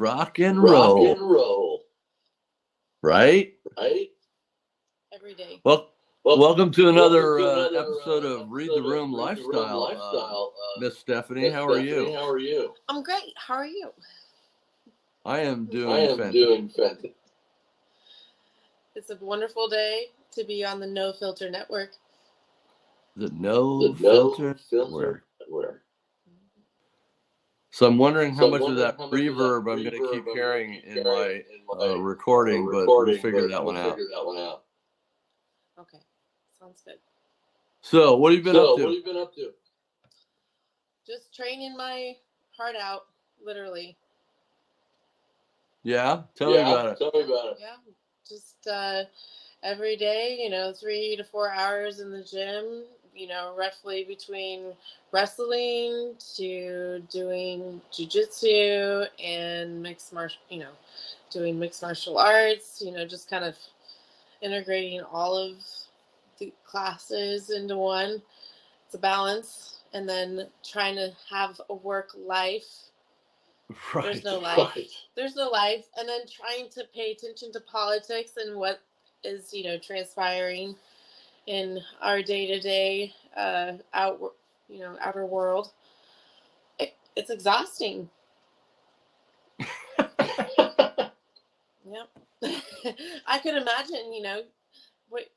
Rock and Rock roll. and roll. Right? Right? Every day. Well, welcome to another another, episode of Read the Room Lifestyle. Miss Stephanie, how are you? How are you? I'm great. How are you? I am doing I am fantastic. doing fantastic. It's a wonderful day to be on the No Filter Network. The No Filter Network. So I'm wondering how much of that reverb I'm going to keep hearing in my recording, but we'll figure that one out. Okay, sounds good. So what have you been up to? Just training my heart out, literally. Yeah? Tell me about it. Yeah, just every day, 3 to 4 hours in the gym, roughly between wrestling to doing jiu-jitsu and doing mixed martial arts, just kind of integrating all of the classes into one. It's a balance. And then trying to have a work life. Right. There's no life. Right. There's no life. And then trying to pay attention to politics and what is, transpiring in our day-to-day outer world. It's exhausting. Yep. I could imagine,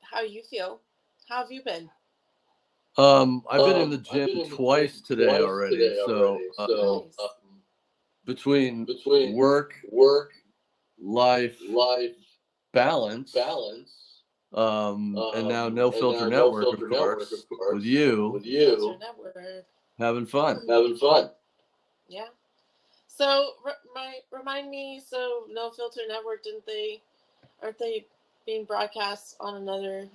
how you feel. How have you been? I've been in the gym twice today already. So Nice. between work, life, balance, and now No Filter Network, of course, with you, Filter Network. having fun. Yeah. So remind me. So No Filter Network, aren't they being broadcast on another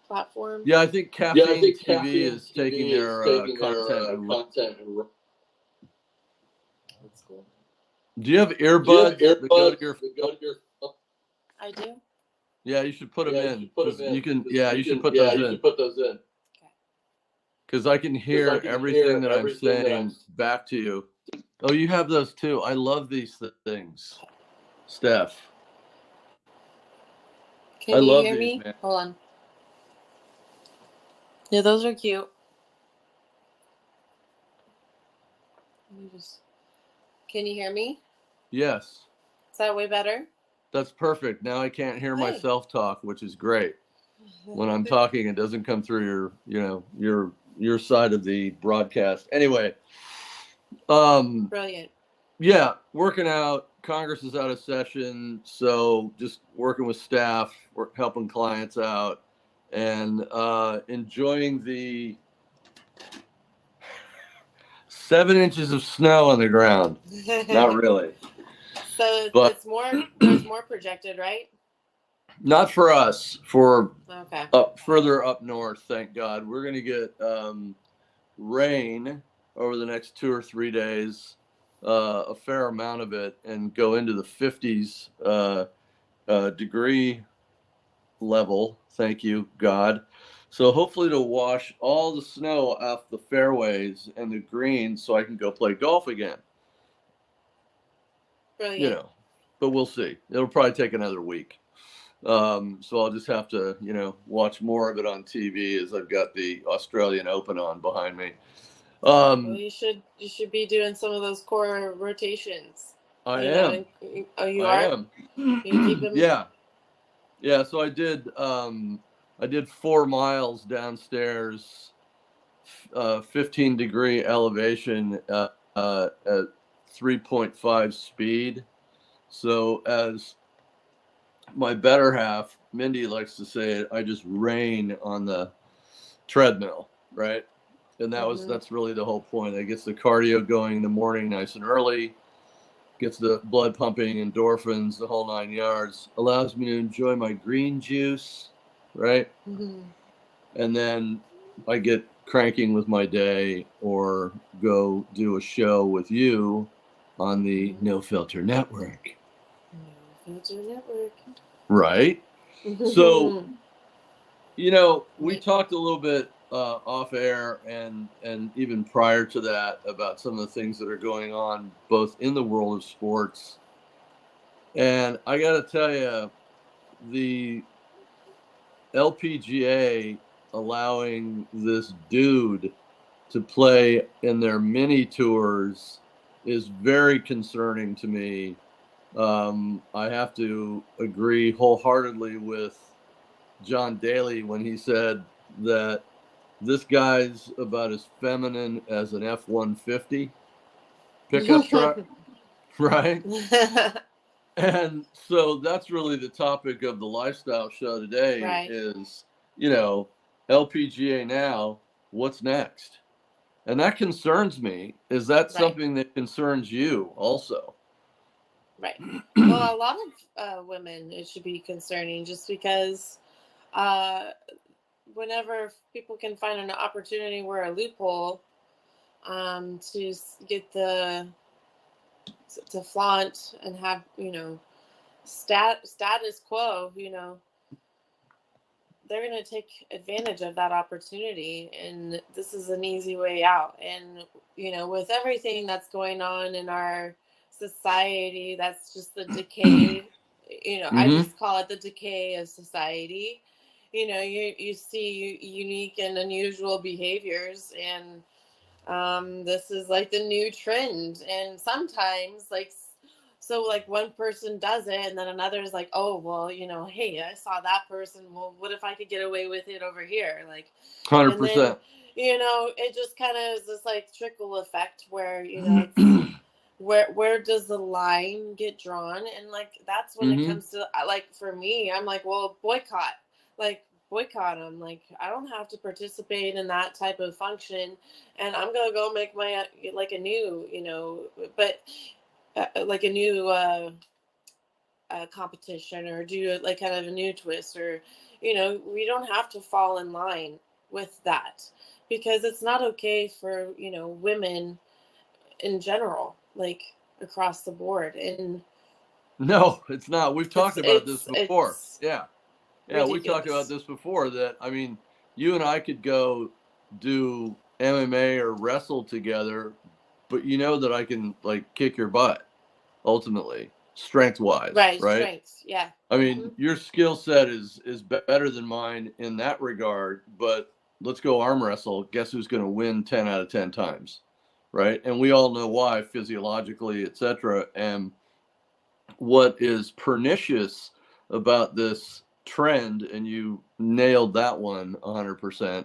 platform? Yeah, I think Caffeine TV is taking their content. That's cool. Do you have earbuds that go to your phone? I do. Yeah, you should put them in. You can. Yeah, you should put those in. Okay. Because I can hear everything that I'm saying back to you. Oh, you have those too. I love these things, Steph. Can you love hear these, me? man. Hold on. Yeah, those are cute. Can you hear me? Yes, Is that way better? that's perfect. Now I can't hear myself talk, which is great. When I'm talking, it doesn't come through your side of the broadcast. Anyway, Brilliant. yeah, working out. Congress is out of session, so just working with staff, helping clients out, and enjoying the 7 inches of snow on the ground. Not really. So But there's more projected, right? not for us. For Okay. further up north, thank God. We're going to get rain over the next 2 or 3 days, a fair amount of it, and go into the 50s degree level. Thank you, God. So hopefully to wash all the snow off the fairways and the greens so I can go play golf again. Brilliant. But we'll see. It'll probably take another week. So I'll just have to, watch more of it on TV as I've got the Australian Open on behind me. Well, you should be doing some of those core rotations. I am. You are? You keep them? Yeah. So I did 4 miles downstairs, 15 degree elevation at 3.5 speed. So as my better half, Mindy likes to say it, I just rain on the treadmill, right? And that's really the whole point. It gets the cardio going in the morning nice and early, gets the blood pumping, endorphins, the whole 9 yards, allows me to enjoy my green juice, right? Mm-hmm. And then I get cranking with my day or go do a show with you on the No Filter Network. No Filter Network. Right? So, we talked a little bit off air and even prior to that about some of the things that are going on both in the world of sports And I got to tell you, the LPGA allowing this dude to play in their mini tours is very concerning to me. I have to agree wholeheartedly with John Daly when he said that this guy's about as feminine as an F-150 pickup truck, right? And so that's really the topic of the lifestyle show today Right. is, LPGA now, what's next? And that concerns me. Is that Right. something that concerns you also? Right. Well, a lot of women, it should be concerning just because uh, whenever people can find an opportunity where a loophole to get to flaunt and have, status quo, they're going to take advantage of that opportunity, and this is an easy way out. And with everything that's going on in our society, that's just the decay. I Mm-hmm. just call it the decay of society. You see unique and unusual behaviors, and this is like the new trend. And sometimes, like one person does it and then another is like, oh well, hey, I saw that person, well, what if I could get away with it over here, like. And then 100%. it just kind of is this like trickle effect where it's where does the line get drawn. And like that's when it Mm-hmm. comes to, like, for me, I'm like, well, boycott them. Like, I don't have to participate in that type of function, and I'm gonna go make my like a new, but like a new competition, or do like kind of a new twist, or we don't have to fall in line with that, because it's not okay for women in general, like across the board. And No, it's not. We've talked about this before. it's Yeah. Yeah, we talked about ridiculous. this before that, I mean, you and I could go do MMA or wrestle together, but you know that I can like kick your butt ultimately, strength wise, Right, right? strengths, yeah. I Hmm. mean, your skill set is better than mine in that regard, but let's go arm wrestle. Guess who's going to win 10 out of 10 times, right? And we all know why, physiologically, etc. And what is pernicious about this trend, and you nailed that one 100%,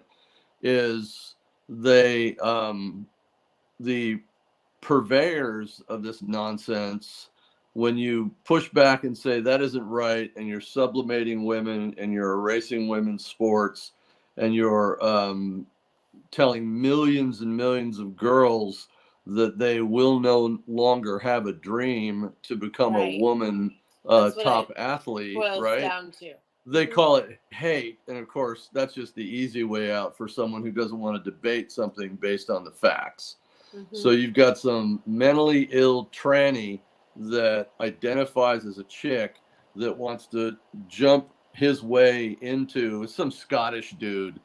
is the purveyors of this nonsense, when you push back and say that isn't right, and you're sublimating women and you're erasing women's sports, and you're telling millions and millions of girls that they will no longer have a dream to become a Right. woman That's what top it athlete, boils right? down to. They Hmm. call it hate. And of course, that's just the easy way out for someone who doesn't want to debate something based on the facts. Hmm. So you've got some mentally ill tranny that identifies as a chick that wants to jump his way into some Scottish dude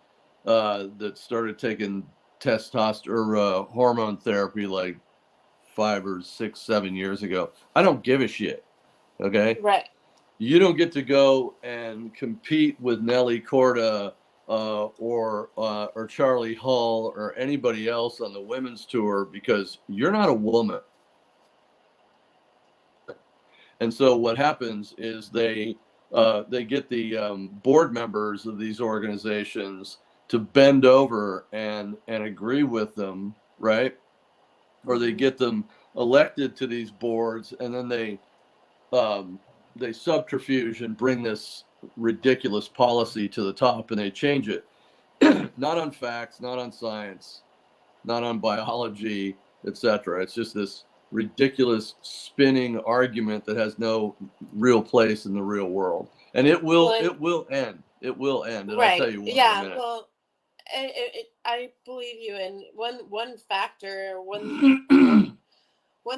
that started taking testosterone or hormone therapy like 5 or 6, 7 years ago. I don't give a shit. Okay. Right. You don't get to go and compete with Nelly Corda or Charlie Hull or anybody else on the women's tour because you're not a woman. And so what happens is they get the board members of these organizations to bend over and agree with them, right? Or they Hmm. get them elected to these boards, and then um, they subterfuge and bring this ridiculous policy to the top, and they change it, not on facts, not on science, not on biology, etc. It's just this ridiculous spinning argument that has no real place in the real world, and it will Well, it will end. It will end, and I'll tell right. you why in a Yeah. minute. Well, I believe you. And one factor, one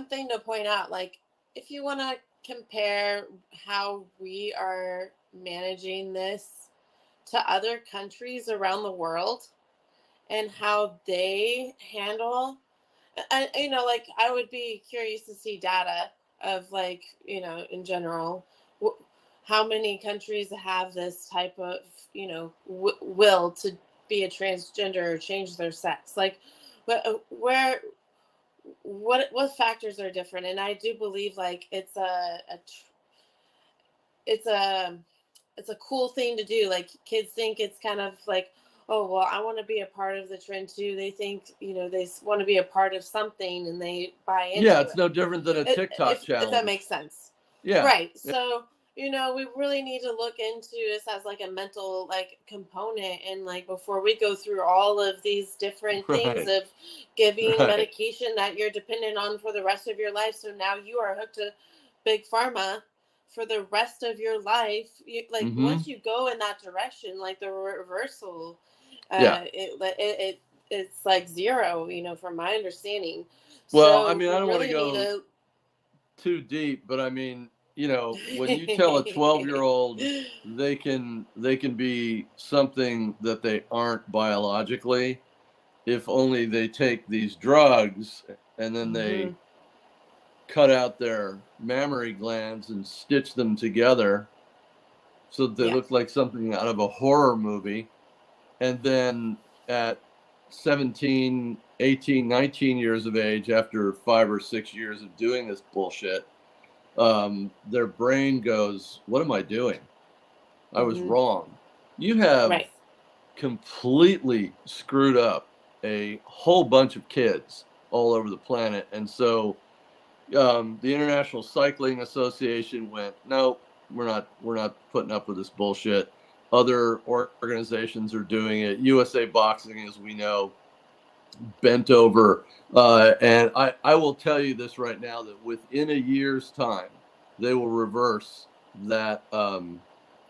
thing to point out, like, if you want to compare how we are managing this to other countries around the world and how they handle, like, I would be curious to see data of like, you know, in general, how many countries have this type of, you know, will to be a transgender or change their sex? Like, where, what factors are different? And I do believe like it's a it's a cool thing to do. Like kids think it's kind of like, oh well, I want to be a part of the trend too. They think, you know, they want to be a part of something and they buy Yeah, into it's no different than a it. TikTok If that challenge. makes sense. Yeah. Right. So, you know, we really need to look into this as like a mental like component, and like before we go through all of these different things Right. of giving Right. medication that you're dependent on for the rest of your life. So now you are hooked to big pharma for the rest of your life. Like Mm-hmm. once you go in that direction, like the reversal, Yeah. it's like zero, you know, from my understanding. Well, I So mean, I we don't want to really need go to too deep, but I mean, you know, when you tell a 12-year-old they can be something that they aren't biologically, if only they take these drugs and then they Mhm. cut out their mammary glands and stitch them together so that they Yeah. look like something out of a horror movie. And then at 17, 18, 19 years of age, after 5 or 6 years of doing this bullshit, their brain goes, what am I doing? I was Mhm. wrong. You have Right. completely screwed up a whole bunch of kids all over the planet. And so the International Cycling Association went, nope, we're not putting up with this bullshit. Other organizations are doing it. USA Boxing, as we know, bent over. And I will tell you this right now, that within a year's time, they will reverse that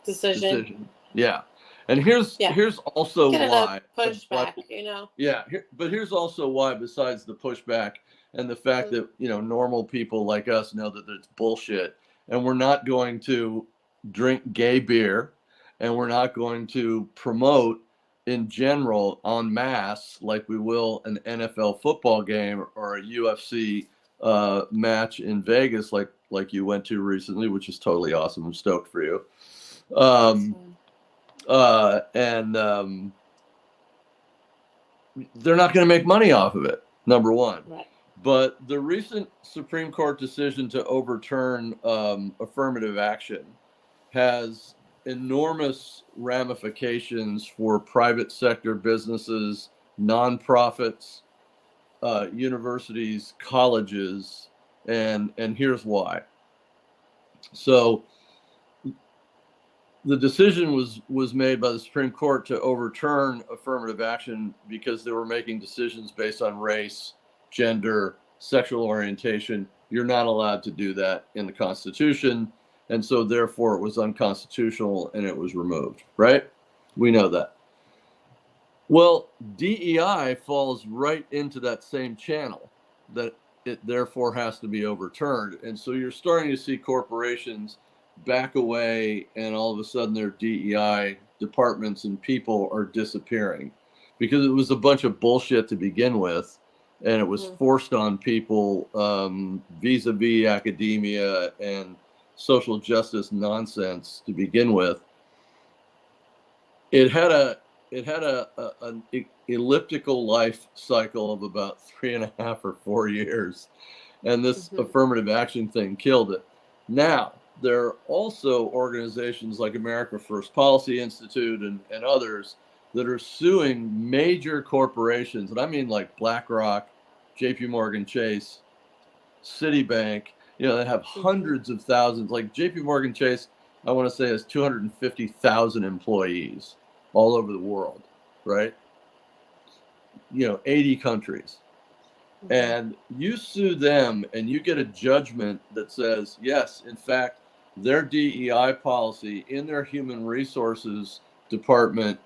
Decision. decision. Yeah. And here's Yeah. here's also Get it a why. pushback, you know. Yeah, but here's also why, besides the pushback and the fact Mm. that, you know, normal people like us know that it's bullshit, and we're not going to drink gay beer, and we're not going to promote in general en masse like we will an NFL football game or a UFC match in Vegas like you went to recently, which is totally awesome. I'm stoked for you. That's Um, fine. and they're not going to make money off of it, number one. Right. But the recent Supreme Court decision to overturn affirmative action has enormous ramifications for private sector businesses, nonprofits, universities, colleges, and here's why. So the decision was made by the Supreme Court to overturn affirmative action because they were making decisions based on race, gender, sexual orientation. You're not allowed to do that in the Constitution, and so therefore it was unconstitutional and it was removed, right? We know that. Well, DEI falls right into that same channel, that it therefore has to be overturned. And so you're starting to see corporations back away, and all of a sudden their DEI departments and people are disappearing because it was a bunch of bullshit to begin with. And it was Mhm. forced on people vis-a-vis academia and social justice nonsense to begin with. It had an elliptical life cycle of about 3.5 or 4 years, and this Mhm. affirmative action thing killed it. Now there are also organizations like America First Policy Institute and others that are suing major corporations, and I mean like BlackRock, J.P. Morgan Chase, Citibank. You know, they have Mhm. hundreds of thousands. Like J.P. Morgan Chase, I want to say has 250,000 employees all over the world, right? 80 countries. Mhm. And you sue them and you get a judgment that says, yes, in fact, their DEI policy in their human resources department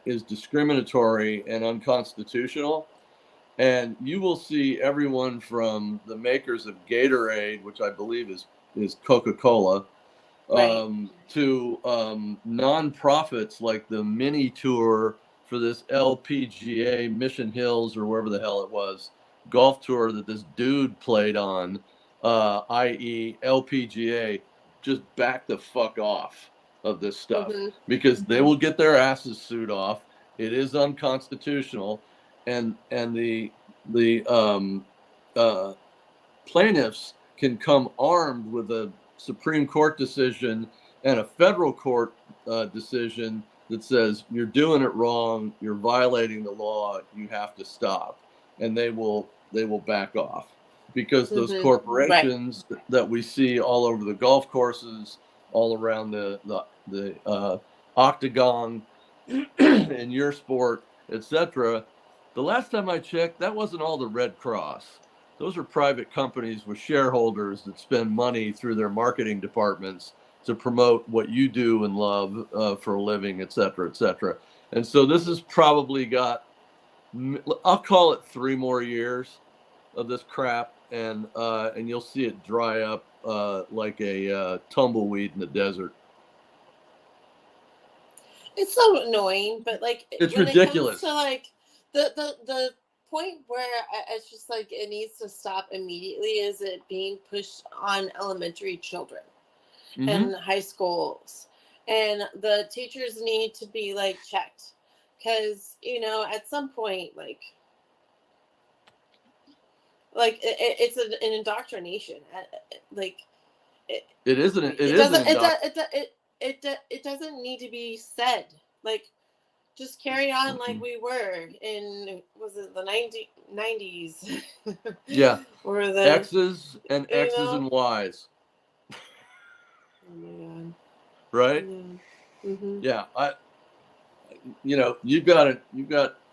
is discriminatory and unconstitutional. And you will see everyone from the makers of Gatorade, which I believe is Coca-Cola, Right. to nonprofits like the mini tour for this LPGA Mission Hills or wherever the hell it was golf tour that this dude played on. i.e. LPGA, just back the fuck off of this stuff, Mm-hmm. because they will get their asses sued off. It is unconstitutional, and the plaintiffs can come armed with a Supreme Court decision and a federal court decision that says you're doing it wrong, you're violating the law, you have to stop, and they will back off, because those Mm-hmm. Right. corporations that we see all over the golf courses, all around the octagon in your sport, etc. The last time I checked, that wasn't all the Red Cross. Those are private companies with shareholders that spend money through their marketing departments to promote what you do and love for a living, et cetera, et cetera. And so this has probably got, I'll call it 3 more years of this crap, and you'll see it dry up like a tumbleweed in the desert. It's so annoying, but like It's when it comes ridiculous. to like the point where it's just like it needs to stop immediately is it being pushed on elementary children and high schools, and the teachers need to be like checked, because at some point it's an indoctrination. Like it It it is an doesn't it doesn't need to be said. Like, just carry on like we were in, was it the 90s? Yeah. Or the X's and Y's. Oh my god. Right? Yeah. Mm-hmm. Yeah. You've got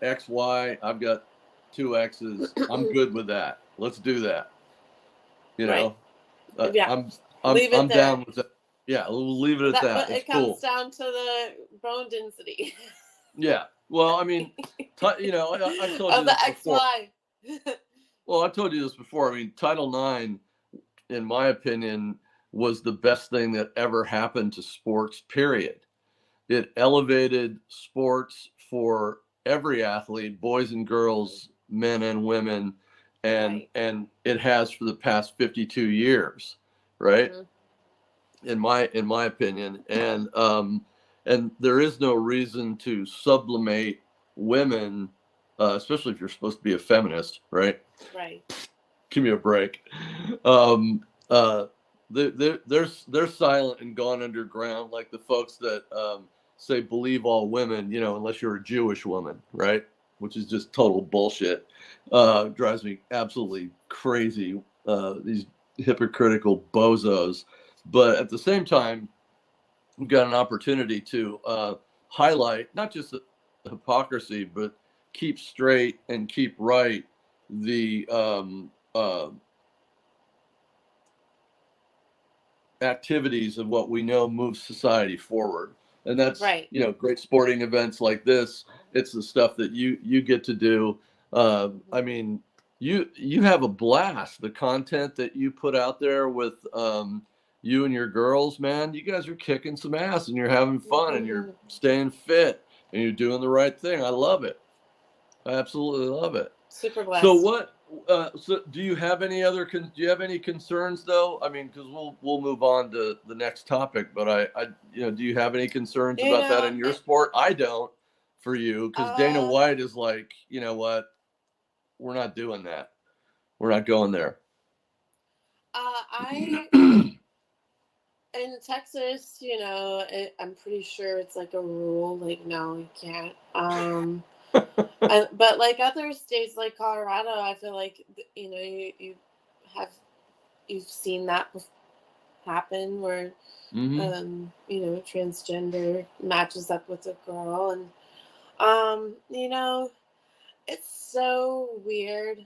X, Y, I've got 2 X's. I'm good with that. Let's do that. Right. Yeah. Leave it I'm there. down with that. Yeah, we'll leave it at that. But It's it comes cool. down to the bone density. Yeah. Well, I mean, I told you Of this the before. XY. Well, I told you this before. I mean, Title IX, in my opinion, was the best thing that ever happened to sports, period. It elevated sports for every athlete, boys and girls, men and women, and Right. and it has for the past 52 years, right? Mm-hmm. In my opinion, and there is no reason to sublimate women, especially if you're supposed to be a feminist, right? Right. Give me a break. Um, they're silent and gone underground, like the folks that say believe all women, unless you're a Jewish woman, right? Which is just total bullshit. Drives me absolutely crazy. These hypocritical bozos. But at the same time, we've got an opportunity to highlight not just the hypocrisy, but keep straight and keep right the activities of what we know moves society forward. And that's, Right. great sporting events like this. It's the stuff that you get to do. I mean, you have a blast. The content that you put out there with you and your girls, man, you guys are kicking some ass and you're having fun and you're staying fit and you're doing the right thing. I love it. I absolutely love it. Super blessed. So what? So do you have any other? Do you have any concerns though? I mean, because we'll move on to the next topic. But do you have any concerns about that in your sport? I don't. For you, because Dana White is like, you know what? We're not doing that. We're not going there. In Texas, I'm pretty sure it's like a rule. Like, no, you can't. But like other states, like Colorado, I feel like you've seen that happen where transgender matches up with a girl, and it's so weird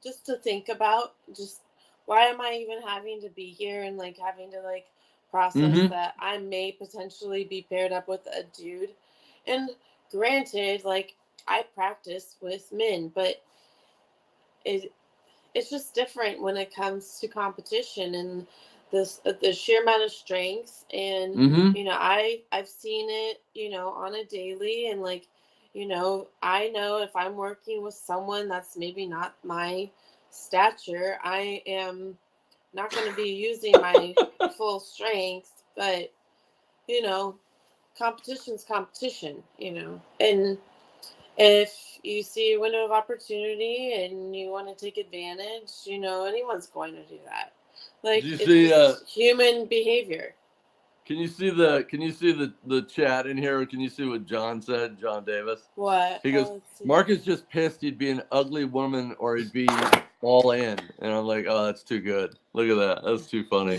just to think about. Just why am I even having to be here and like having to like process that I may potentially be paired up with a dude? And granted, like, I practice with men, but it's just different when it comes to competition and the sheer amount of strength. And I've seen it on a daily, and like I know if I'm working with someone that's maybe not my stature, I am not going to be using my full strength, but you know, competition's competition, and if you see a window of opportunity and you want to take advantage, anyone's going to do that. Did Like, you it's see? just human behavior. Can you see the chat in here? Can you see what John said? John Davis. What? He goes, Oh, let's see. Mark is just pissed he'd be an ugly woman or he'd be all in. And I'm like, oh, that's too good. Look at that. That's too funny.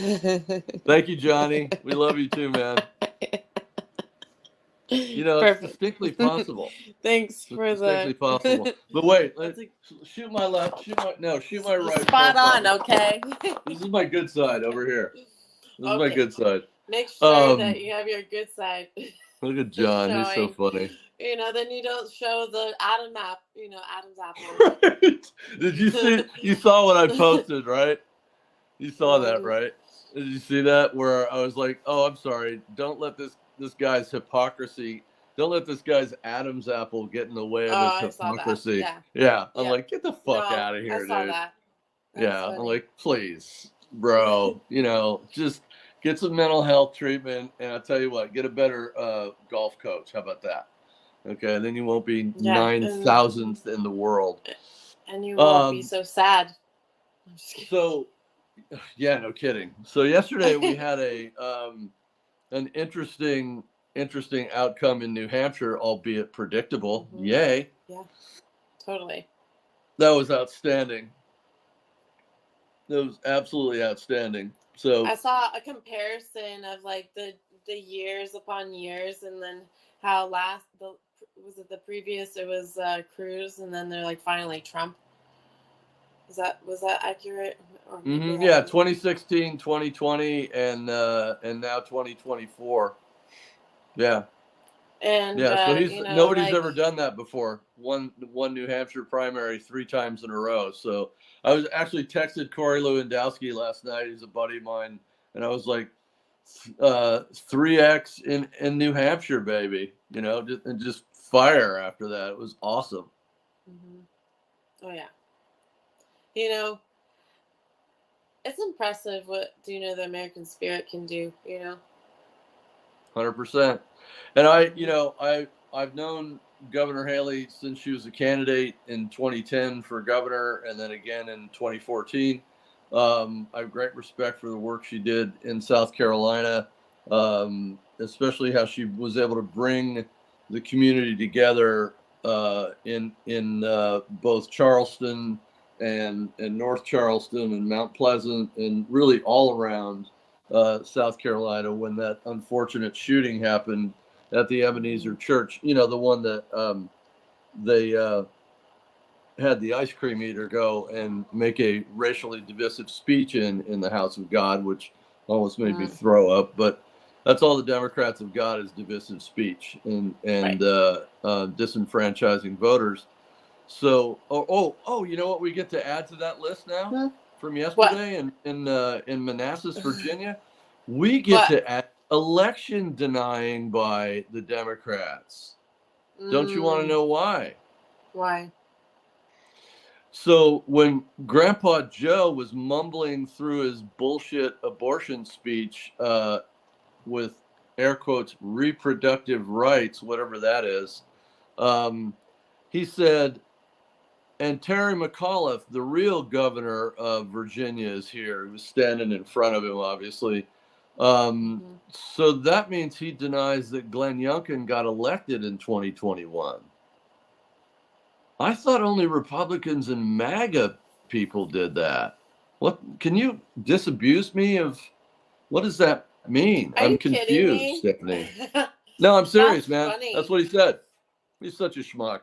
Thank you, Johnny. We love you too, man. It's Perfect. distinctly possible. Thanks It's for distinctly the. possible. But wait, That's a, shoot my left. Shoot my right. spot profile. on. Okay. This is my good side over here. This is my Okay. good side. Make sure that you have your good side. Look at John. He's so showing. funny. Then you don't show the Adam app. Adam's apple. Right? Did you see? You saw what I posted, right? You saw that, right? Did you see that? Where I was like, "Oh, I'm sorry. Don't let this guy's hypocrisy. Don't let this guy's Adam's apple get in the way of his I saw that. hypocrisy." Yeah. I'm like, "Get the fuck out of here, I saw dude." that. I'm like, "Please, bro. Just get some mental health treatment, and I'll tell you what, get a better golf coach. How about that? Okay, then you won't be 9,000th in the world, and you won't be so sad." I'm just kidding. So, yeah, no kidding. So yesterday we had an interesting outcome in New Hampshire, albeit predictable. Mm-hmm. Yay! Yeah, totally. That was outstanding. That was absolutely outstanding. So I saw a comparison of like the years upon years, and then how the previous it was Cruz, and then they're like finally Trump. Was that accurate? Or yeah, 2016, 2020, and now 2024. Yeah. And So nobody's ever done that before. Won New Hampshire primary 3 times in a row. So I was actually texted Corey Lewandowski last night. He's a buddy of mine, and I was like, 3x in New Hampshire, baby. Just fire after that. It was awesome. Mm-hmm. Oh yeah. It's impressive what the American spirit can do. 100%. And I've known Governor Haley since she was a candidate in 2010 for governor, and then again in 2014. I have great respect for the work she did in South Carolina, especially how she was able to bring the community together in both Charleston and North Charleston and Mount Pleasant, and really all around South Carolina when that unfortunate shooting happened at the Ebenezer Church. The one that they had the ice cream eater go and make a racially divisive speech in the House of God, which almost made me throw up. But that's all the Democrats have got is divisive speech and disenfranchising voters. So, you know what we get to add to that list now from yesterday in Manassas, Virginia? We get to add election denying by the Democrats. Don't you want to know why? Why? So when Grandpa Joe was mumbling through his bullshit abortion speech with air quotes reproductive rights, whatever that is, he said, and Terry McAuliffe, the real governor of Virginia, is here. He was standing in front of him, obviously. So that means he denies that Glenn Youngkin got elected in 2021. I thought only Republicans and MAGA people did that. What? Can you disabuse me of what does that mean? I'm confused, Stephanie. No, I'm serious, man. Funny. That's what he said. He's such a schmuck.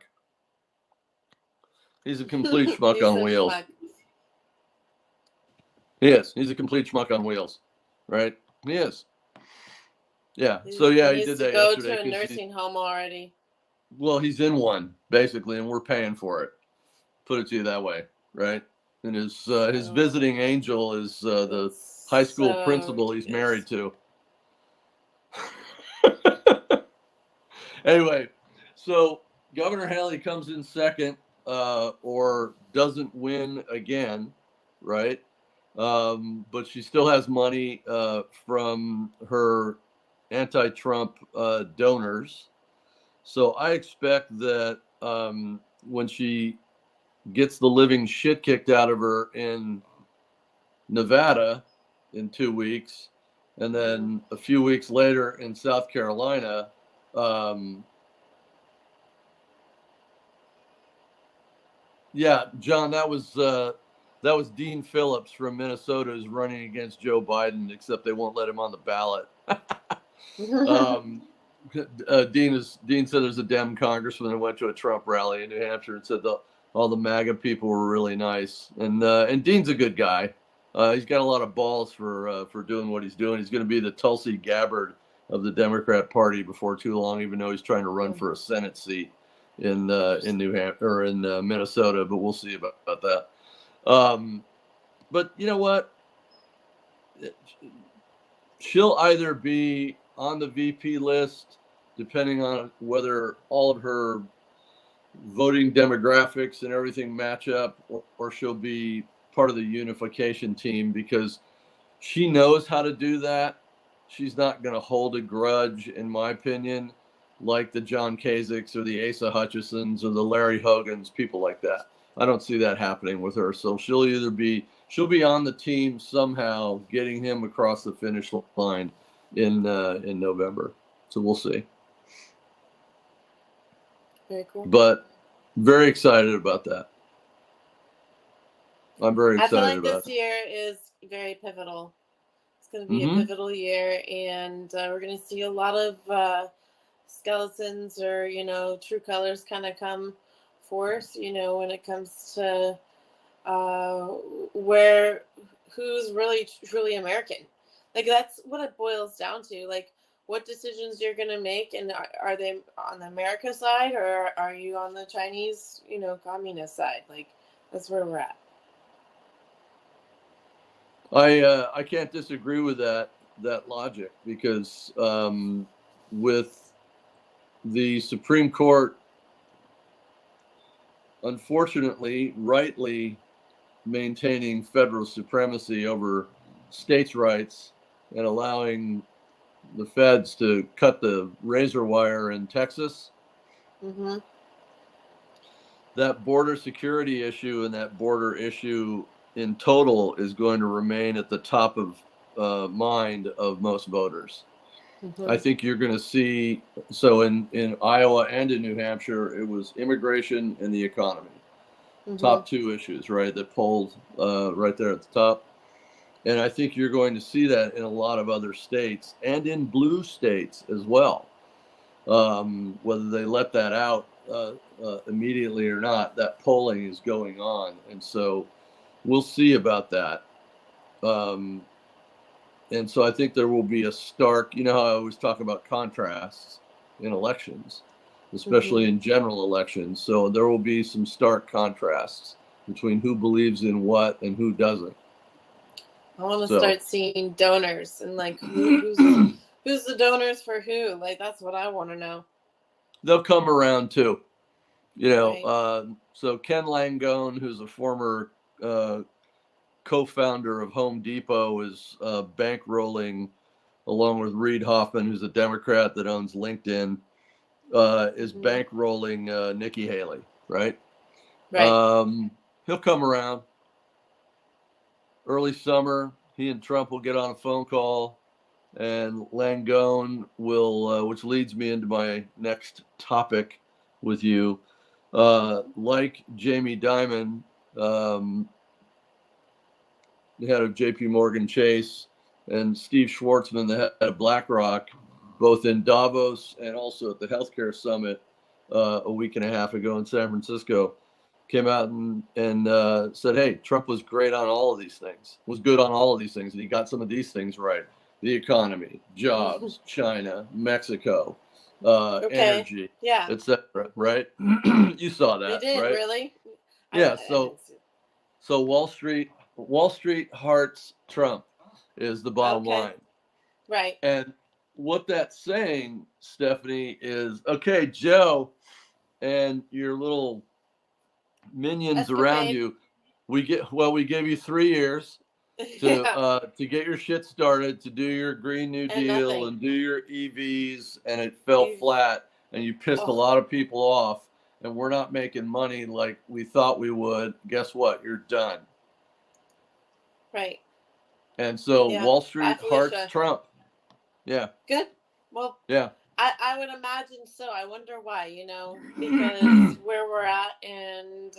He's a complete schmuck on wheels. He is. He's a complete schmuck on wheels, right? He is. Yeah. He did that yesterday. Go to a nursing home already. Well, he's in one basically, and we're paying for it. Put it to you that way, right? And his visiting angel is the high school principal he's married to. Anyway, so Governor Haley comes in second. or doesn't win again, right? But she still has money from her anti-Trump donors. So I expect that when she gets the living shit kicked out of her in Nevada in 2 weeks, and then a few weeks later in South Carolina, yeah, John, that was Dean Phillips from Minnesota who's running against Joe Biden, except they won't let him on the ballot. um, Dean said there's a Dem congressman who went to a Trump rally in New Hampshire and said all the MAGA people were really nice, and Dean's a good guy. He's got a lot of balls for doing what he's doing. He's going to be the Tulsi Gabbard of the Democrat Party before too long, even though he's trying to run for a Senate seat in New Hampshire or in Minnesota. But we'll see about that. But you know what? She'll either be on the VP list, depending on whether all of her voting demographics and everything match up, or she'll be part of the unification team because she knows how to do that. She's not going to hold a grudge, in my opinion, like the John Kasichs or the Asa Hutchinsons or the Larry Hogans, people like that. I don't see that happening with her. So she'll be on the team somehow, getting him across the finish line in November. So we'll see. Very cool. But very excited about that. I'm very excited about it. I feel like this year is very pivotal. It's going to be a pivotal year, and we're going to see a lot of skeletons or, true colors kind of come forth, when it comes to who's really truly American. Like, that's what it boils down to. Like, what decisions you're going to make, and are they on the America side, or are you on the Chinese, communist side? Like, that's where we're at. I can't disagree with that logic, because with the Supreme Court, unfortunately, rightly maintaining federal supremacy over states' rights and allowing the feds to cut the razor wire in Texas, that border security issue and that border issue in total is going to remain at the top of mind of most voters. I think you're going to see, so in Iowa and in New Hampshire, it was immigration and the economy. Top two issues, right, that polled right there at the top. And I think you're going to see that in a lot of other states and in blue states as well. Whether they let that out immediately or not, that polling is going on. And so we'll see about that. And so I think there will be a stark, how I always talk about contrasts in elections, especially in general elections. So there will be some stark contrasts between who believes in what and who doesn't. I want to start seeing donors and like who's the donors for who? Like, that's what I want to know. They'll come around too. Right. So Ken Langone, who's a former co-founder of Home Depot, is bankrolling, along with Reid Hoffman, who's a Democrat that owns LinkedIn, is bankrolling Nikki Haley, right? Right. He'll come around. Early summer, he and Trump will get on a phone call, and Langone will, which leads me into my next topic with you, like Jamie Dimon, the head of JP Morgan Chase, and Steve Schwartzman, the head of BlackRock, both in Davos and also at the healthcare summit a week and a half ago in San Francisco, came out and said, hey, Trump was great on all of these things, was good on all of these things, and he got some of these things right. The economy, jobs, China, Mexico, energy, etc. Right? You saw that, they did, right? Really? Yeah. So Wall Street hearts Trump is the bottom line. Right. And what that's saying, Stephanie, is, okay, Joe, and your little minions around Escapade. you. We gave you 3 years Yeah, to get your shit started, to do your Green New and Deal nothing. and do your EVs, and it fell You, flat, and you pissed a oh, lot of people off, and we're not making money like we thought we would. Guess what? You're done. right. And so Yeah. Wall Bye, Street hearts Felicia. Trump. Yeah, Good. Well, yeah. I would imagine so. I wonder why, because where we're at, and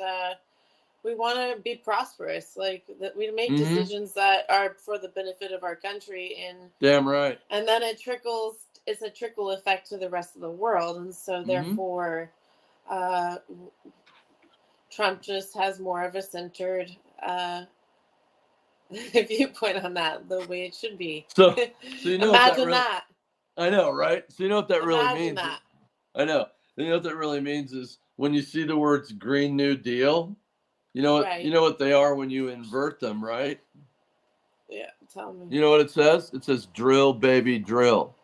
we want to be prosperous. Like that, we make Mm-hmm. decisions that are for the benefit of our country, Damn right. and then it trickles. It's a trickle effect to the rest of the world, and so Mm-hmm. therefore, uh, Trump just has more of a centered viewpoint on that, the way it should be. So you know what that Imagine really? that. I know, right? So you know what that really Imagine means? that. I know. You know what that really means is when you see the words Green New Deal, you Right. know what they are when you invert them, right? Yeah. Tell me. You know what it says? It says drill, baby, drill.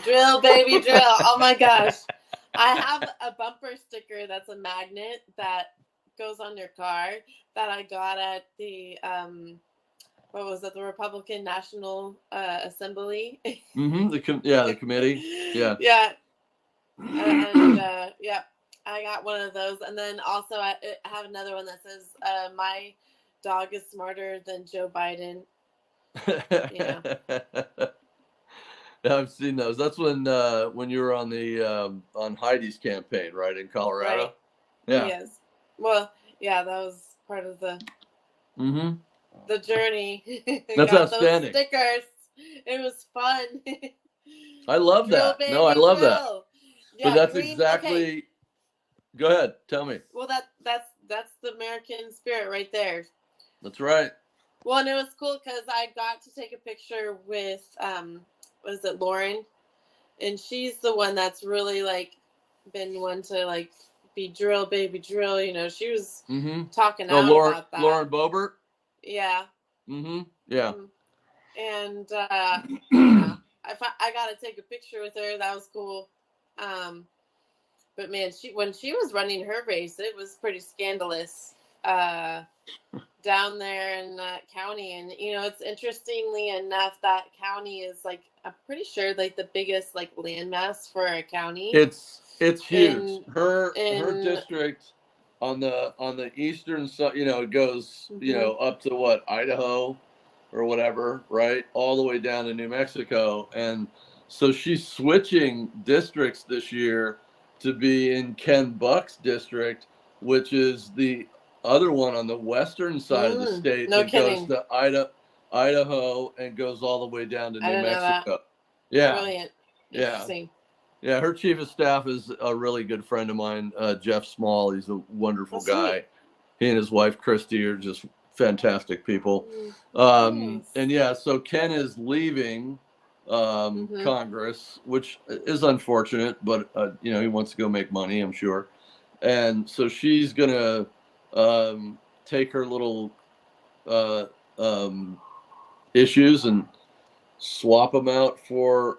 Drill, baby, drill. Oh my gosh. I have a bumper sticker that's a magnet that goes on your car that I got at the what was it, the Republican National Assembly. Mm-hmm. The committee. Yeah. Yeah, and yeah, I got one of those, and then also I have another one that says my dog is smarter than Joe Biden. Yeah. I've seen those. That's when you were on the on Heidi's campaign, right, in Right. Colorado. Yeah. Yes. Well, yeah, that was part of Mm-hmm. the journey. That's Got those outstanding. stickers. It was fun. I love Drill, that. No, I baby, love that. drill. But Yeah, that's green. Okay. exactly. Go ahead. Tell me. Well, that's the American spirit right there. That's right. Well, and it was cool because I got to take a picture with what is it, Lauren, and she's the one that's really like been one to like be drill, baby, drill. She was Mm-hmm. talking Oh, out about that. Lauren Boebert. Yeah. Mm-hmm. Yeah. And yeah, I got to take a picture with her. That was cool. But man, when she was running her race, it was pretty scandalous down there in that county. And it's interestingly enough that county is like, I'm pretty sure like the biggest like landmass for a county It's huge. in Her in district on the eastern side, it goes, mhm. up to what, Idaho or whatever, right? All the way down to New Mexico. And so she's switching districts this year to be in Ken Buck's district, which is the other one on the western side of the state No that goes kidding. to Idaho and goes all the way down to I New didn't know that. Mexico. Yeah. Brilliant. Yeah. Interesting. Yeah, her chief of staff is a really good friend of mine, Jeff Small. He's a wonderful That's sweet. guy. He and his wife Christy are just fantastic people. Nice. And yeah, so Ken is leaving Congress, which is unfortunate, but he wants to go make money, I'm sure. And so she's gonna take her little issues and swap them out for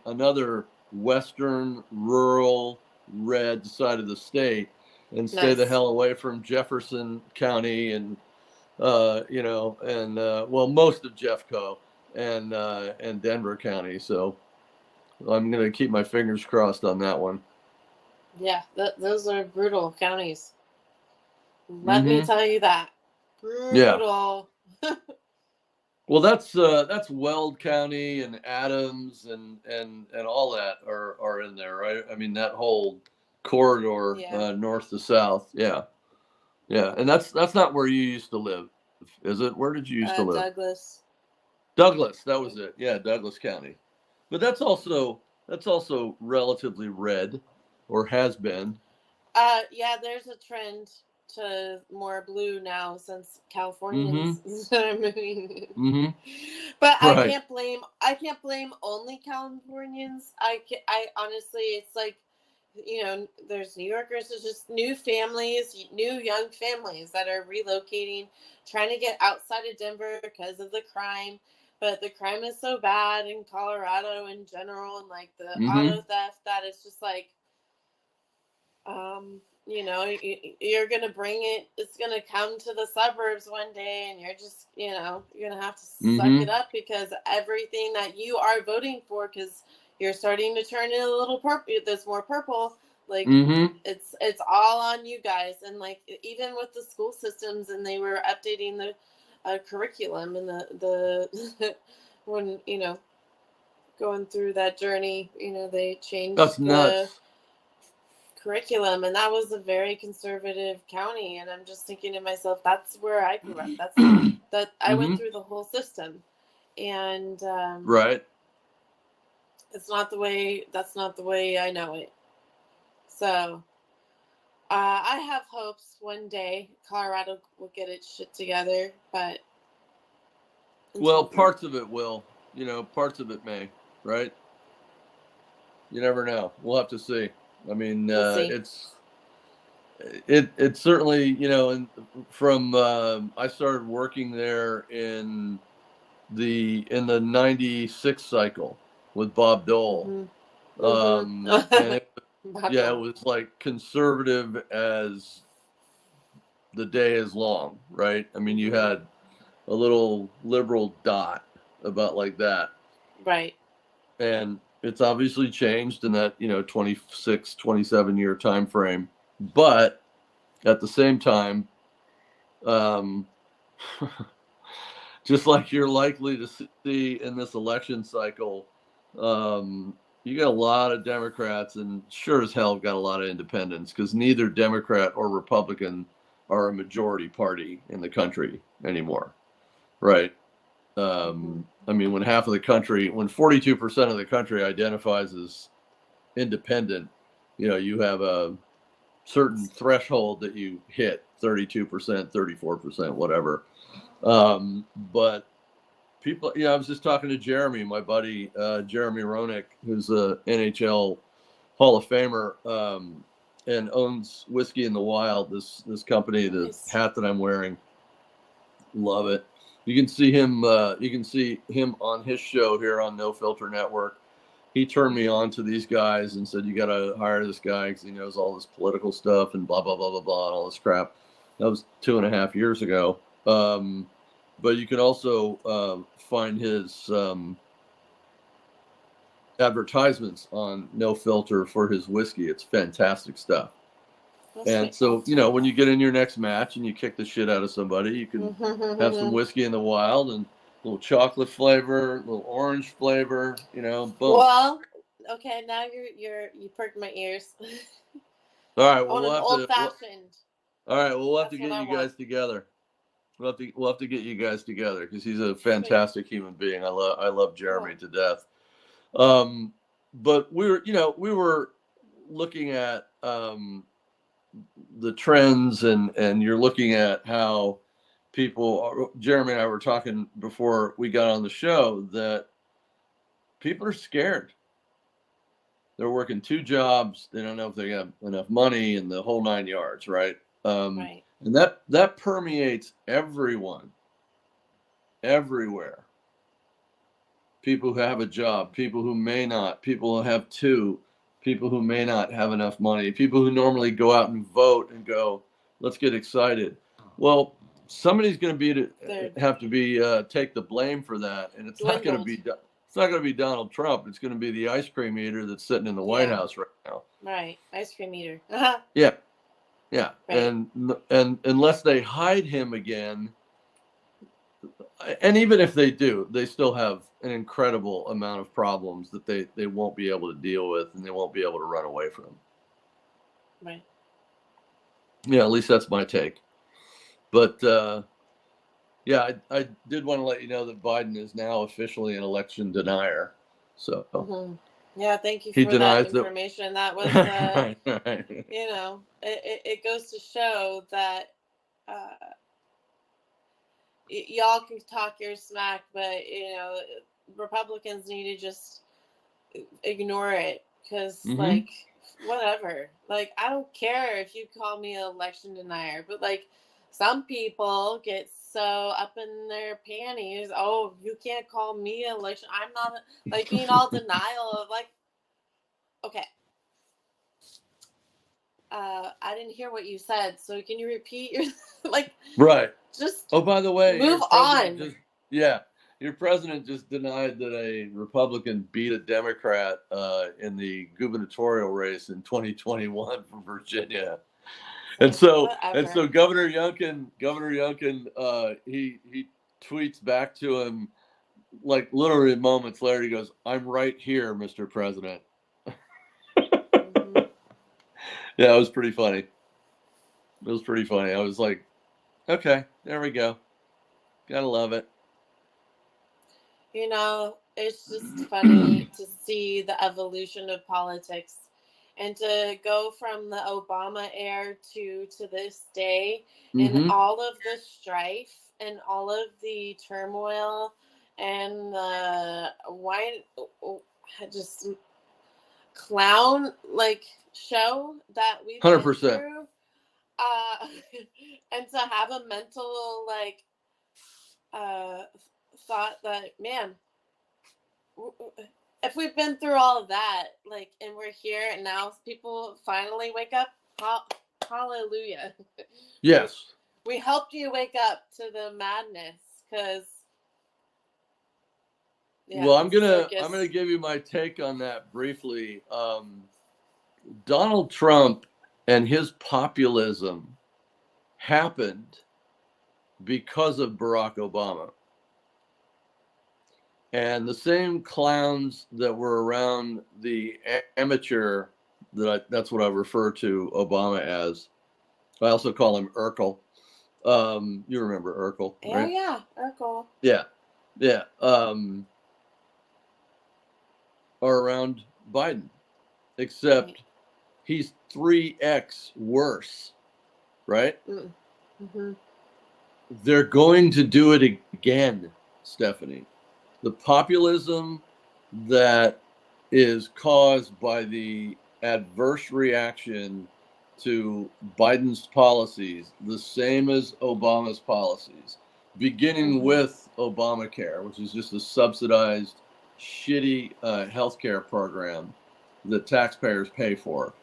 another western rural red side of the state and stay the Nice. hell away from Jefferson County and well, most of Jeffco and Denver County. So I'm gonna keep my fingers crossed on that one. Yeah, those are brutal counties. Let me tell you that. Brutal. Yeah. Well, that's Weld County and Adams and all that are in there, right? I mean that whole corridor, Yeah. north to south. Yeah, yeah, and that's not where you used to live, is it? Where did you used to live? Douglas. Douglas, that was it. Yeah, Douglas County. But that's also relatively red, or has been. Yeah, there's a trend to more blue now since Californians Mm-hmm. are moving. Mm-hmm. But Right. I can't blame only Californians. I honestly, it's like, there's New Yorkers, there's just new young families that are relocating, trying to get outside of Denver because of the crime. But the crime is so bad in Colorado in general, and like the Mm-hmm. auto theft, that it's just like, You know, you're going to bring it, it's going to come to the suburbs one day, and you're just, you know, you're going to have to suck Mm-hmm. it up, because everything that you are voting for, because you're starting to turn it a little purple, there's more purple, like, Mm-hmm. it's all on you guys. And like, even with the school systems, and they were updating the curriculum, and the when, you know, going through that journey, you know, they That's changed the nuts. curriculum, and that was a very conservative county. And I'm just thinking to myself, that's where I grew up. That's that I went Mm-hmm. through the whole system. And Right. it's not the way, that's not the way I know it. So I have hopes one day Colorado will get its shit together, but Well, until then, parts of it will. You know, parts of it may. Right. You never know. We'll have to see. I mean, we'll see. it certainly, you know, and from I started working there in the '96 cycle with Bob Dole. And it, yeah, it was like conservative as the day is long, right? I mean, you had a little liberal dot about like that. Right. And it's obviously changed in that, you know, 26, 27 year time frame. But at the same time, um, just like you're likely to see in this election cycle, you got a lot of Democrats, and sure as hell got a lot of independents, because neither Democrat or Republican are a majority party in the country anymore, right? I mean, when half of the country, when 42% of the country identifies as independent, you know, you have a certain threshold that you hit, 32%, 34%, whatever. But people, you know, I was just talking to Jeremy, my buddy, Jeremy Roenick, who's a NHL Hall of Famer, and owns Whiskey in the Wild, this company, the Nice. hat that I'm wearing. Love it. You can see him. You can see him on his show here on No Filter Network. He turned me on to these guys and said, "You got to hire this guy because he knows all this political stuff and blah blah blah blah blah and all this crap." That was 2.5 years ago. But you can also find his advertisements on No Filter for his whiskey. It's fantastic stuff. And so, you know, when you get in your next match and you kick the shit out of somebody, you can have some whiskey in the wild and a little chocolate flavor, a little orange flavor, you know, boom. Well, okay, now you perked my ears. All right, I well want an we'll have old to. fashioned. All right, well we'll have to That's what get I you want. guys together. We'll have to get you guys together because he's a Sweet. fantastic human being. I love Cool. Jeremy to death. Um, but we were looking at the trends, and you're looking at how people. Jeremy and I were talking before we got on the show that people are scared. They're working two jobs. They don't know if they have enough money and the whole 9 yards, right? Right. And that permeates everyone, everywhere. People who have a job, people who may not, people who have two, people who may not have enough money, people who normally go out and vote and go, let's get excited. Well, somebody's going to have to be take the blame for that, and it's not going to Dwindled. be it's not going to be Donald Trump. It's going to be the ice cream eater that's sitting in the White House right now. Right. Ice cream eater. Yeah, yeah, Right. and unless they hide him again, and even if they do, they still have an incredible amount of problems that they won't be able to deal with, and they won't be able to run away from. Right. Yeah, at least that's my take. But yeah, I did want to let you know that Biden is now officially an election denier. So Yeah, thank you he for that denies that. information. That was, Right. you know, it goes to show that uh, y'all can talk your smack, but, you know, Republicans need to just ignore it, because, Mm-hmm. like, whatever. Like, I don't care if you call me an election denier, but, like, some people get so up in their panties. Oh, you can't call me an election. I'm not, like, being all denial of, like, okay. I didn't hear what you said, so can you repeat your like Right. just Oh, by the way, move your president on? just, yeah, your president just denied that a Republican beat a Democrat in the gubernatorial race in 2021 from Virginia. And Whatever. so Governor Youngkin, he tweets back to him like literally moments later. He goes, "I'm right here, Mr. President." Hmm. Yeah, it was pretty funny. It was pretty funny. I was like, okay, there we go. Gotta love it. You know, it's just funny to see the evolution of politics and to go from the Obama era to this day and Mm-hmm. all of the strife and all of the turmoil and the why just clown like show that we've been 100%. through uh and to have a mental like uh thought that man, if we've been through all of that, like, and we're here, and now people finally wake up, hallelujah. we, Yes. we helped you wake up to the madness, because yeah, Well, I'm it's a gonna circus. give you my take on that briefly. Donald Trump and his populism happened because of Barack Obama. And the same clowns that were around the amateur, that's what I refer to Obama as. I also call him Urkel. You remember Urkel, Oh right? yeah, Urkel. Yeah, yeah. Are around Biden, Right. except he's 3x worse, right? Mm-hmm. They're going to do it again, Stephanie. The populism that is caused by the adverse reaction to Biden's policies, the same as Obama's policies, beginning Mm-hmm. with Obamacare, which is just a subsidized, shitty healthcare program that taxpayers pay for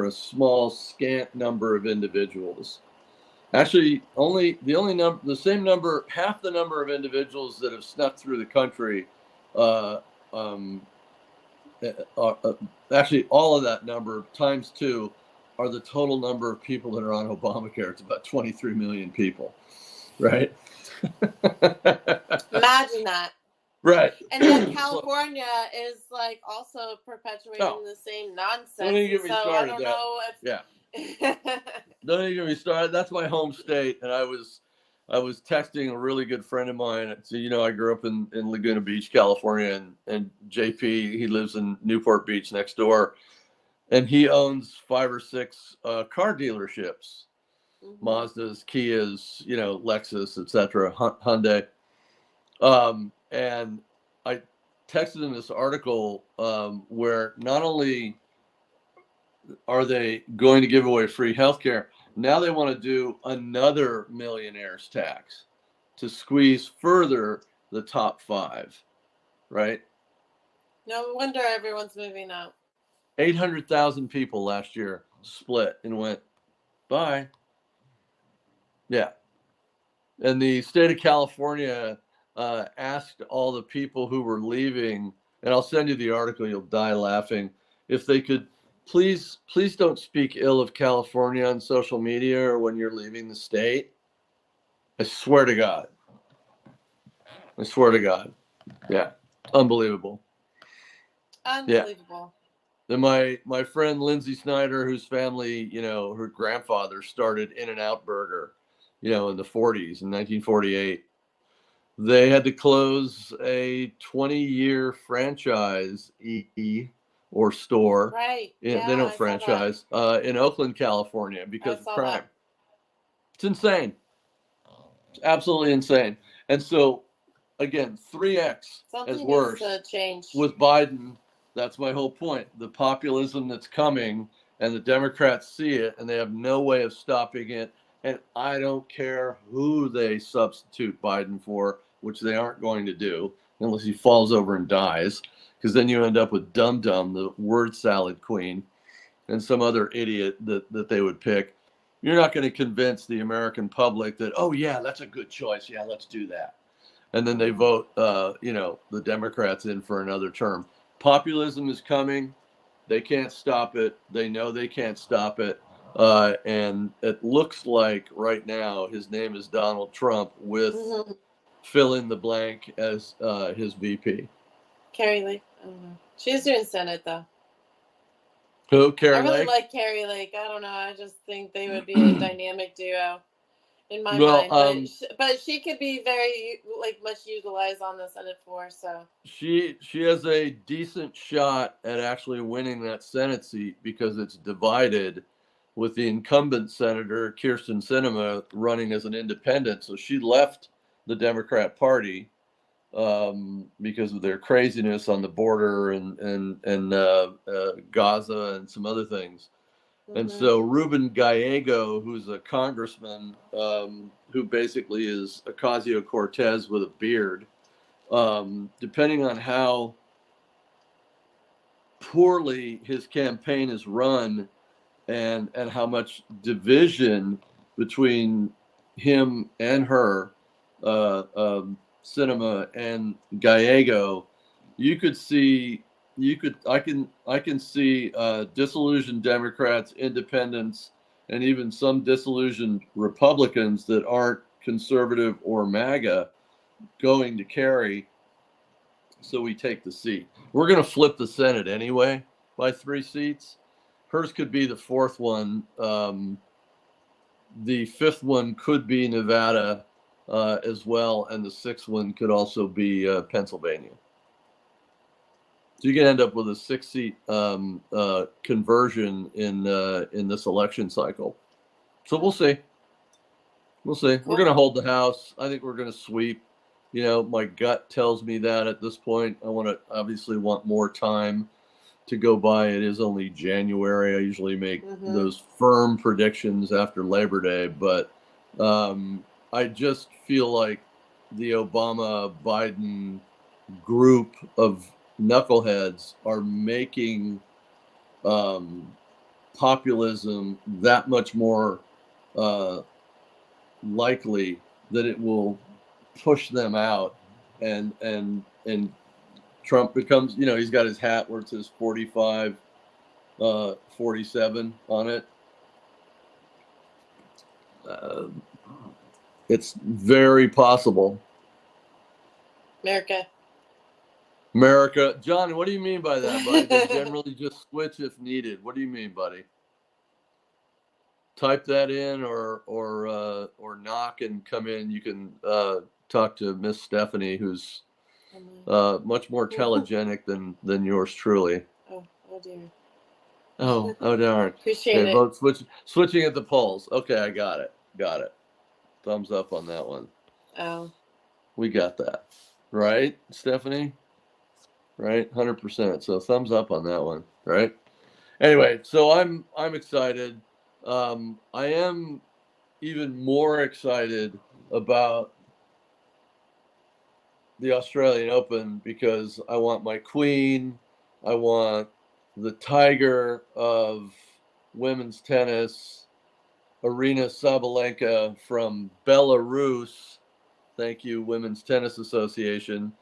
a small, scant number of individuals. Actually, the same number, half the number of individuals that have snuck through the country, uh, um, actually all of that number times two are the total number of people that are on Obamacare. It's about 23 million people, right? Imagine that. Right. And yet So, California is like also no, perpetuating the same don't nonsense. even And get me so I started. don't That, know yeah. if Don't even get me started. That's my home state, and I was texting a really good friend of mine. So I grew up in Laguna Beach, California, and JP he lives in Newport Beach next door, and he owns 5 or 6 car dealerships, Mhm. Mazdas, Kias, Lexus, etc., Hyundai. And I texted him this article where not only are they going to give away free healthcare, now they want to do another millionaire's tax to squeeze further the top 5, right? No wonder everyone's moving out. 800,000 people last year split and went, bye. Yeah. And the state of California asked all the people who were leaving, and I'll send you the article, you'll die laughing, if they could please don't speak ill of California on social media or when you're leaving the state. I swear to God. I swear to God. Yeah. Unbelievable. Yeah. Unbelievable. Then my friend Lindsay Snyder, whose family, her grandfather started In-N-Out Burger, in the 40s, in 1948. They had to close a 20-year franchise or store. Right. They Yeah, don't I saw that. franchise in Oakland, California, I because of saw that. crime. It's insane. It's absolutely insane. And so, again, 3x as Something needs worse to change. with Biden. That's my whole point. The populism that's coming, and the Democrats see it, and they have no way of stopping it. And I don't care who they substitute Biden for, which they aren't going to do unless he falls over and dies, because then you end up with Dum Dum, the word salad queen. and some other idiot that they would pick. You're not going to convince the American public that, oh yeah, that's a good choice. Yeah, let's do that. And then they vote, the Democrats in for another term. Populism is coming. They can't stop it. They know they can't stop it. And it looks like right now his name is Donald Trump with fill in the blank as his VP. Carrie Lake. I don't know. She's doing Senate though. Who? Carrie I really Lake? like Carrie Lake. I don't know. I just think they would be a dynamic duo in my mind. But she could be very much utilized on the Senate floor. So she has a decent shot at actually winning that Senate seat because it's divided with the incumbent senator Kirsten Sinema running as an independent. So she left the Democrat Party because of their craziness on the border and Gaza and some other things. And so Ruben Gallego, who's a congressman who basically is Ocasio-Cortez with a beard, depending on how poorly his campaign is run and how much division between him and her, Sinema and Gallego, I can see disillusioned Democrats, independents, and even some disillusioned Republicans that aren't conservative or MAGA going to Kerry, so we take the seat. We're going to flip the Senate anyway by 3 seats. Hers could be the 4th one. The 5th one could be Nevada as well, and the 6th one could also be Pennsylvania. So you can end up with a 6-seat conversion in this election cycle. So we'll see. We'll see. We're going to hold the House. I think we're going to sweep. My gut tells me that at this point. I obviously want more time to go by. It is only January. I usually make those firm predictions after Labor Day, but I just feel like the Obama-Biden group of knuckleheads are making populism that much more likely that it will push them out, and Trump becomes, he's got his hat where it says 45, 47 on it. It's very possible. America. John, what do you mean by that, buddy? They generally just switch if needed. What do you mean, buddy? Type that in or knock and come in. You can talk to Miss Stephanie, who's much more telegenic than yours truly. Oh dear. Oh darn. Appreciate it. Vote switching at the polls. Okay, I got it. Thumbs up on that one. Oh. We got that. Right, Stephanie? Right? 100%. So thumbs up on that one, right? Anyway, so I'm excited. I am even more excited about the Australian Open because I want my queen. I want the tiger of women's tennis, Arina Sabalenka from Belarus. Thank you, Women's Tennis Association.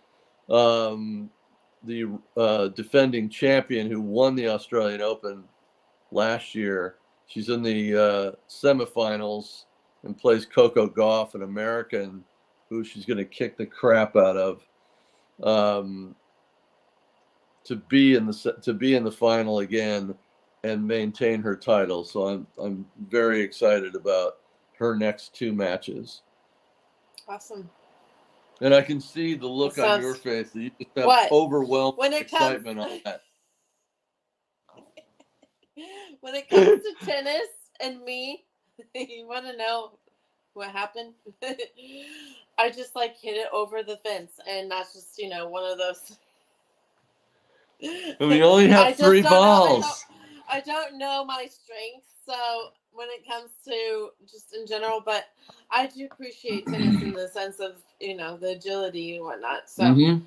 The defending champion who won the Australian Open last year. She's in the semifinals and plays Coco Gauff, an American who she's going to kick the crap out of, to be in the final again and maintain her title. So I'm very excited about her next 2 matches. Awesome. And I can see the look on your face that you just have overwhelming excitement on that. When it comes to tennis and me, you want to know what happened? I just hit it over the fence, and that's just one of those. And we only have 3 balls. I don't know my strengths, so when it comes to just in general, but I do appreciate tennis in the sense of the agility and whatnot. So and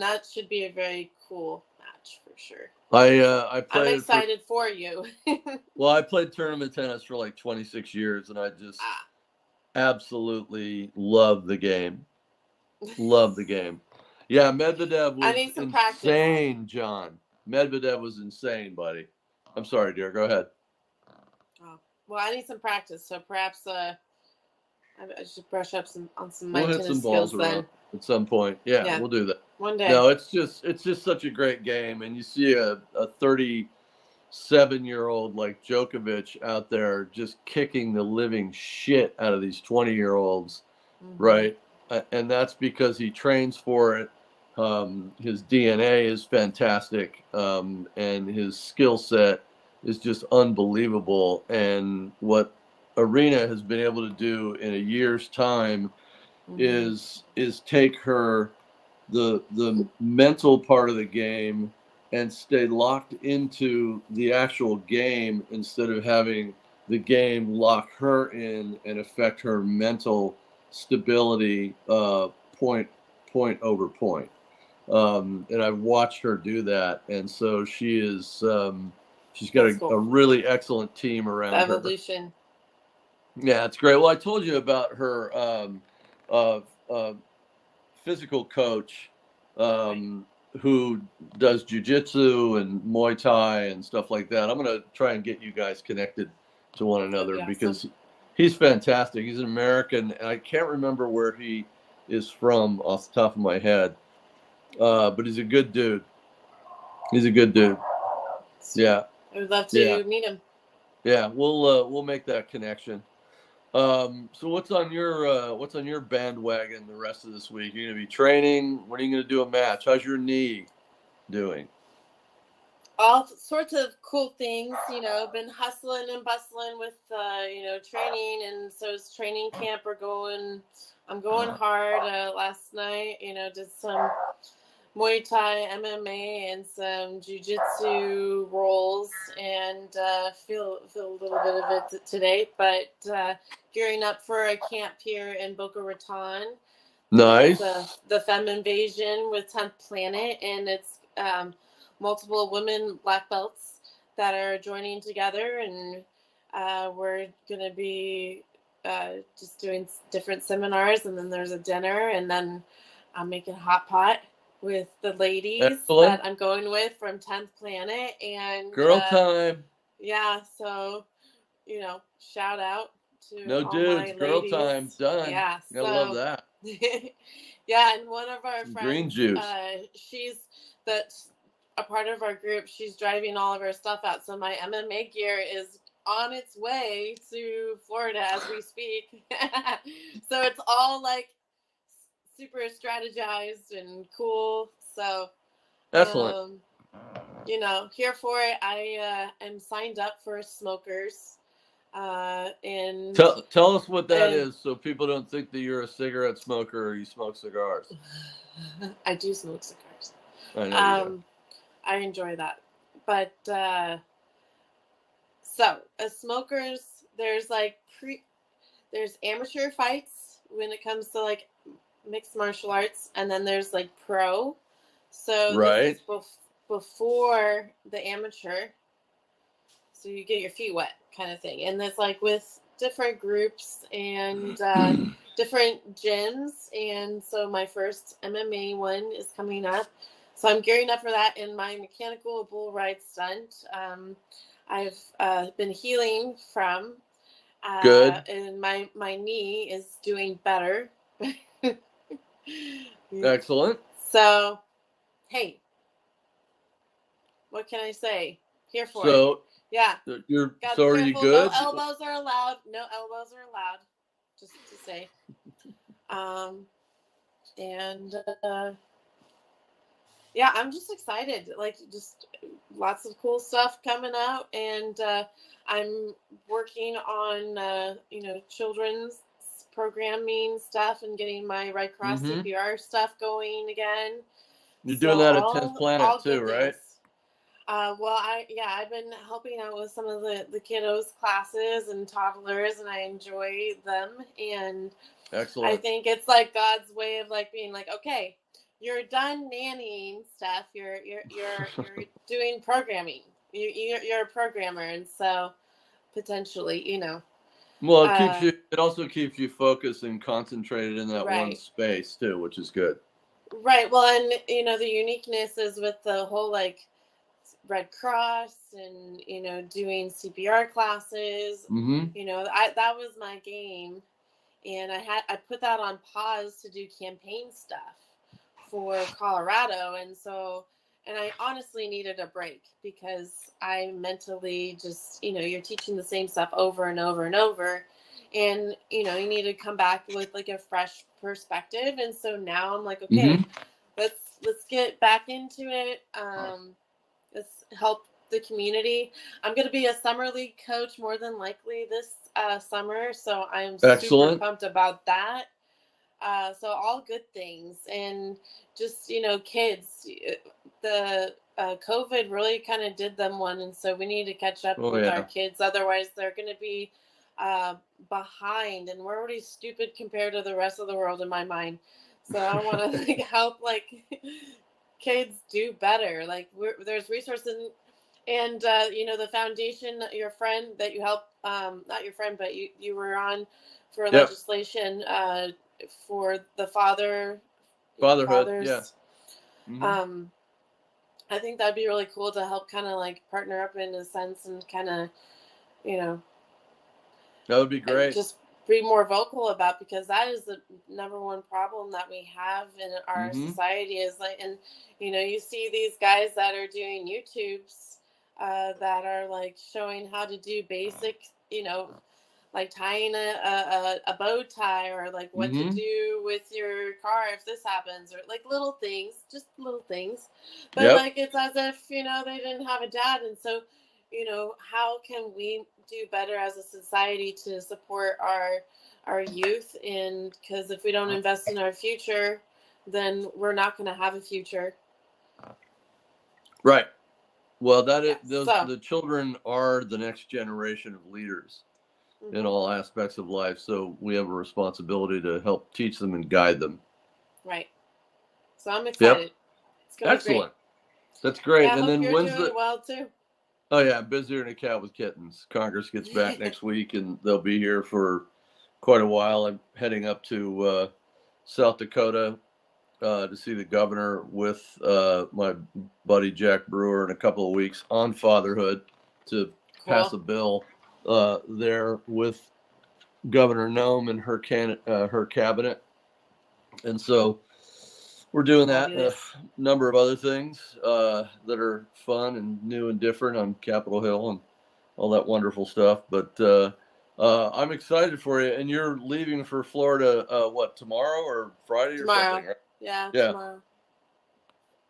that should be a very cool match. match for sure. I I'm played it for excited for you. well, I played tournament tennis for like 26 years, and I just Ah. absolutely love the game. Love the game. Yeah, Medvedev I was need some practice. insane, John. Medvedev was insane, buddy. I'm sorry, dear. Go ahead. Oh. Well, I need some practice, so perhaps I should brush up on some of my We'll hit some tennis balls skills around then. at some point. Yeah, Yeah, we'll do that. one day. No, it's just such a great game, and you see a 37-year-old like Djokovic out there just kicking the living shit out of these 20-year-olds, right? And that's because he trains for it. His DNA is fantastic, and his skill set is just unbelievable. And what Arena has been able to do in a year's time is take her the mental part of the game and stay locked into the actual game instead of having the game lock her in and affect her mental stability point over point. And I've watched her do that, and so she's got That's cool. a really excellent team around her. Evolution. Yeah, it's great. Well, I told you about her uh, uh, physical coach who does jujitsu and Muay Thai and stuff like that. I'm going to try and get you guys connected to one another That'd be because awesome. he's fantastic. He's an American, and I can't remember where he is from off the top of my head, but he's a good dude. He's a good dude. Yeah, I would love to meet him. yeah. We'll make that connection. So what's on your bandwagon the rest of this week? You're gonna be training. When are you gonna do a match? How's your knee doing? All sorts of cool things, been hustling and bustling with, training. And so it's training camp. I'm going hard. Last night, did some Muay Thai, MMA, and some Jiu-Jitsu rolls, and feel a little bit of it today, but gearing up for a camp here in Boca Raton. Nice. It's the Femme Invasion with 10th Planet, and it's multiple women black belts that are joining together, and we're going to be just doing different seminars, and then there's a dinner, and then I'm making hot pot with the ladies Excellent. that I'm going with from 10th Planet, and Girl time. Yeah, so shout out to No all dudes, my girl ladies. time done. Yeah, I love that. Yeah, and one of our Some friends, green juice. She's a part of our group. She's driving all of our stuff out, so my MMA gear is on its way to Florida as we speak. So it's all like super strategized and cool. So Excellent. here for it. I am signed up for smokers. And tell us what that is so people don't think that you're a cigarette smoker or you smoke cigars. I do smoke cigars. I know you do. I enjoy that. But so as smokers, there's there's amateur fights when it comes to like mixed martial arts, and then there's like pro. So right. This is before the amateur. So you get your feet wet kind of thing. And it's like with different groups and different gyms. And so my first MMA one is coming up. So I'm gearing up for that in my mechanical bull ride stunt. I've been healing from. Good. And my knee is doing better. Excellent. So, hey, what can I say? Here for it. So, yeah. So are you good? No elbows are allowed. No elbows are allowed. Just to say. And yeah, I'm just excited. Like, just lots of cool stuff coming out, and I'm working on children's programming stuff and getting my Red Cross CPR stuff going again. You're doing that at 10th Planet too, right? Well, I've been helping out with some of the kiddos' classes and toddlers, and I enjoy them. And excellent. I think it's like God's way of like being like, okay, you're done nannying stuff. You're doing programming. You're a programmer, and so potentially, Well, uh, it also keeps you focused and concentrated in that one right, space too, which is good. right. Well, and the uniqueness is with the whole like Red Cross and doing CPR classes. Mm-hmm. That was my game, and I put that on pause to do campaign stuff for Colorado, and I honestly needed a break because I mentally just you're teaching the same stuff over and over and over, and you need to come back with like a fresh perspective, and so now I'm like, okay, Mm-hmm. let's get back into it. Let's help the community. I'm going to be a summer league coach more than likely this summer, so I'm super Excellent. pumped about that. So all good things, and just kids. The COVID really kind of did them one, and so we need to catch up Oh with our yeah. kids. Otherwise, they're going to be uh, behind, and we're already stupid compared to the rest of the world in my mind. So I want to like help kids do better. Like there's resources, and the foundation, your friend that you help, not your friend, but you were on for Yep. legislation for the Fatherhood. Yeah. fathers. Mm-hmm. I think that'd be really cool to help kind of like partner up in a sense and kind of you know That would be great. just be more vocal about, because that is the number one problem that we have in our Mm-hmm. society is like, and you see these guys that are doing YouTubes that are like showing how to do basic, like tying a bow tie, or like what to Mm-hmm. do with your car if this happens, or like little things, just little things. But Yep. like it's as if they didn't have a dad, and so how can we do better as a society to support our youth? And because if we don't invest in our future, then we're not going to have a future. Right. Well, So the children are the next generation of leaders in mhm, all aspects of life. So we have a responsibility to help teach them and guide them. right. So I'm Yep. excited. It's going to be great. Excellent. That's great. Yeah, I And hope then you're when's doing well too. oh yeah, busier than a cat with kittens. Congress gets back next week and they'll be here for quite a while. I'm heading up to South Dakota to see the governor with my buddy Jack Brewer in a couple of weeks on fatherhood to pass a Cool. bill there with Governor Nome and her cabinet. And so we're doing that and a Fabulous. number of other things that are fun and new and different on Capitol Hill and all that wonderful stuff. But I'm excited for you. And you're leaving for Florida, what, tomorrow or Friday or something, Tomorrow. right? Yeah, Yeah, tomorrow.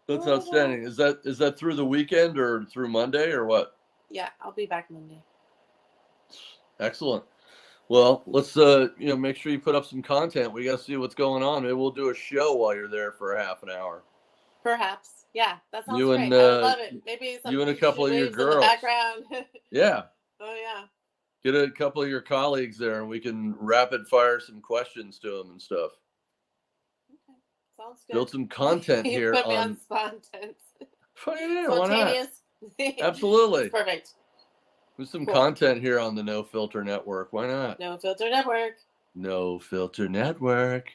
that's outstanding. Is that through the weekend or through Monday or what? Yeah, I'll be back Monday. Excellent. Well, let's make sure you put up some content. We got to see what's going on. Maybe we'll do a show while you're there for a half an hour. Perhaps. Yeah, that sounds You and great. I would love it. Maybe some you and a beachy couple of your waves in the girls. background. Yeah. Oh yeah. Get a couple of your colleagues there and we can rapid fire some questions to them and stuff. Okay. Sounds good. Build some content You here put me on on spontaneous. yeah, why not? Spontaneous. Absolutely. It's perfect. There's some Cool. content here on the No Filter Network. Why not? No Filter Network. No Filter Network.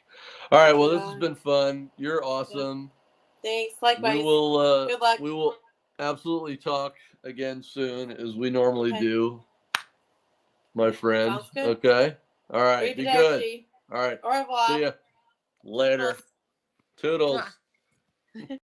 All right, well, this has been fun. You're Yeah. awesome. Thanks. Likewise. Good luck. We will absolutely talk again soon as we normally Okay. do, my friend. Sounds good. Okay? All right, be good. Arrivederci. All right. Au revoir. See ya later. Toodles. Mwah.